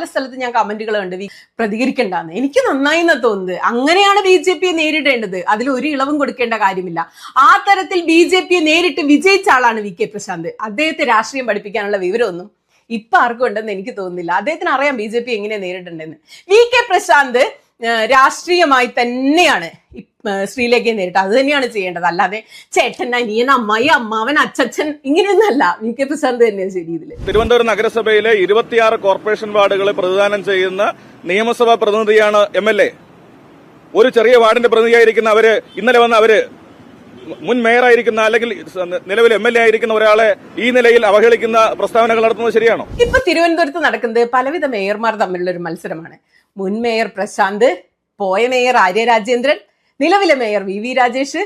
പല സ്ഥലത്ത് ഞാൻ കമന്റുകൾ കണ്ട് പ്രതികരിക്കണ്ടെന്ന്. എനിക്ക് നന്നായി എന്നാ തോന്നുന്നത്. അങ്ങനെയാണ് BJP നേരിടേണ്ടത്. അതിൽ ഒരു ഇളവും കൊടുക്കേണ്ട കാര്യമില്ല. ആ തരത്തിൽ BJP നേരിട്ട് വിജയിച്ച ആളാണ് VK പ്രശാന്ത്. അദ്ദേഹത്തെ രാഷ്ട്രീയം പഠിപ്പിക്കാനുള്ള വിവരമൊന്നും ഇപ്പൊ ആർക്കും ഉണ്ടെന്ന് എനിക്ക് തോന്നുന്നില്ല. അദ്ദേഹത്തിന് അറിയാം BJP എങ്ങനെ നേരിടണ്ടെന്ന്. VK പ്രശാന്ത് രാഷ്ട്രീയമായി തന്നെയാണ് ശ്രീലേഖയെ നേരിട്ട് അത് തന്നെയാണ് ചെയ്യേണ്ടത്. അല്ലാതെ ചേട്ടൻ, അനിയൻ, അമ്മായി, അമ്മാവൻ, അച്ഛൻ ഇങ്ങനെയൊന്നല്ല. VK പ്രശാന്ത് തന്നെയാണ് ശരി. ഇതില് തിരുവനന്തപുരം നഗരസഭയിലെ 26 കോർപ്പറേഷൻ വാർഡുകളെ പ്രതിദാനം ചെയ്യുന്ന നിയമസഭാ പ്രതിനിധിയാണ് MLA. ഒരു ചെറിയ വാർഡിന്റെ പ്രതിനിധിയായിരിക്കുന്ന അവര് ഇന്നലെ വന്ന് അവര് മുൻ മേയറായിരിക്കുന്ന അല്ലെങ്കിൽ നിലവിൽ MLA ആയിരിക്കുന്ന ഒരാളെ ഈ നിലയിൽ അവഹേളിക്കുന്ന പ്രസ്താവനകൾ നടത്തുന്നത് ശരിയാണോ? ഇപ്പൊ തിരുവനന്തപുരത്ത് നടക്കുന്നത് പലവിധ മേയർമാർ തമ്മിലുള്ള ഒരു മത്സരമാണ്. മുൻ മേയർ പ്രശാന്ത്, പോയ മേയർ ആര്യ രാജേന്ദ്രൻ, നിലവിലെ മേയർ VV രാജേഷ്,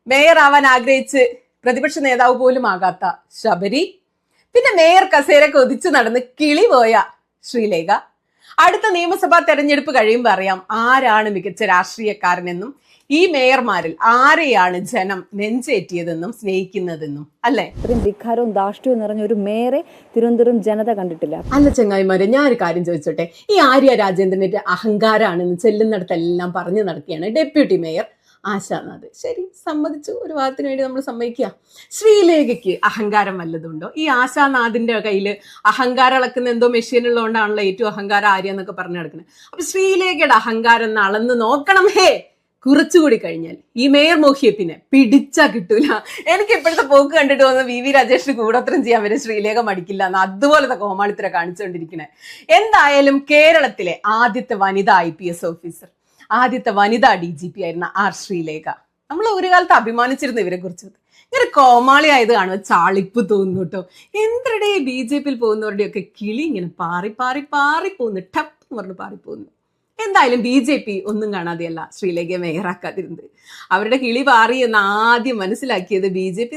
മേയർ ആവാൻ ആഗ്രഹിച്ച് പ്രതിപക്ഷ നേതാവ് പോലും ആകാത്ത ശബരി, പിന്നെ മേയർ കസേര കൊതിച്ചു നടന്ന് കിളി പോയ ശ്രീലേഖ. അടുത്ത നിയമസഭാ തെരഞ്ഞെടുപ്പ് കഴിയുമ്പോൾ അറിയാം ആരാണ് മികച്ച രാഷ്ട്രീയക്കാരനെന്നും ഈ മേയർമാരിൽ ആരെയാണ് ജനം നെഞ്ചേറ്റിയതെന്നും സ്നേഹിക്കുന്നതെന്നും. അല്ലെ? ഇത്രയും ധിക്കാരവും ധാർഷ്ട്യവും നിറഞ്ഞ ഒരു മേയറെ തിരുവനന്തപുരം ജനത കണ്ടിട്ടില്ല. അല്ല ചങ്ങായിമാരെ, ഞാൻ ഒരു കാര്യം ചോദിച്ചോട്ടെ. ഈ ആര്യ രാജേന്ദ്രന്റെ അഹങ്കാരാണെന്ന് ചെല്ലുന്നിടത്തെല്ലാം പറഞ്ഞു നടക്കുകയാണ് ഡെപ്യൂട്ടി മേയർ ആശാനാഥ്. ശരി, സമ്മതിച്ചു. ഒരു വാദത്തിന് വേണ്ടി നമ്മൾ സമ്മതിക്കുക. ശ്രീലേഖയ്ക്ക് അഹങ്കാരം വല്ലതുണ്ടോ? ഈ ആശാനാഥിന്റെ കയ്യിൽ അഹങ്കാരം അളക്കുന്ന എന്തോ മെഷീൻ ഉള്ളതുകൊണ്ടാണല്ലോ ഏറ്റവും അഹങ്കാരം ആര്യ എന്നൊക്കെ പറഞ്ഞു നടക്കുന്നത്. അപ്പൊ ശ്രീലേഖയുടെ അഹങ്കാരം ഒന്ന് അളന്ന് നോക്കണം. കുറച്ചുകൂടി കഴിഞ്ഞാൽ ഈ മേയർ മോഹിയെ പിന്നെ പിടിച്ചാ കിട്ടൂല. എനിക്ക് ഇപ്പോഴത്തെ പോക്ക് കണ്ടിട്ട് വന്ന് VV രാജേഷിന് കൂടോത്രം ചെയ്യാൻ വരെ ശ്രീലേഖ മടിക്കില്ല എന്ന് അതുപോലത്തെ കോമാളിത്തര കാണിച്ചുകൊണ്ടിരിക്കണേ. എന്തായാലും കേരളത്തിലെ ആദ്യത്തെ വനിതാ IPS ഓഫീസർ, ആദ്യത്തെ വനിതാ DGP ആയിരുന്ന ശ്രീലേഖ. നമ്മൾ ഒരു കാലത്ത് അഭിമാനിച്ചിരുന്നു ഇവരെ കുറിച്ച്. ഇങ്ങനെ കോമാളി ആയത് കാണുമ്പോൾ ചാളിപ്പ് തോന്നുന്നു കേട്ടോ. എന്തിടെ BJPയിൽ പോകുന്നവരുടെയൊക്കെ കിളി ഇങ്ങനെ പാറി പാറി പാറി പോകുന്നു, ടപ്പ് എന്ന് പറഞ്ഞ് പാറിപ്പോകുന്നു. എന്തായാലും BJP ഒന്നും കാണാതെയല്ല ശ്രീലേഖയെ മേയറാക്കാതിരുന്നത്. അവരുടെ കിളി പാറി എന്ന് ആദ്യം മനസ്സിലാക്കിയത് BJP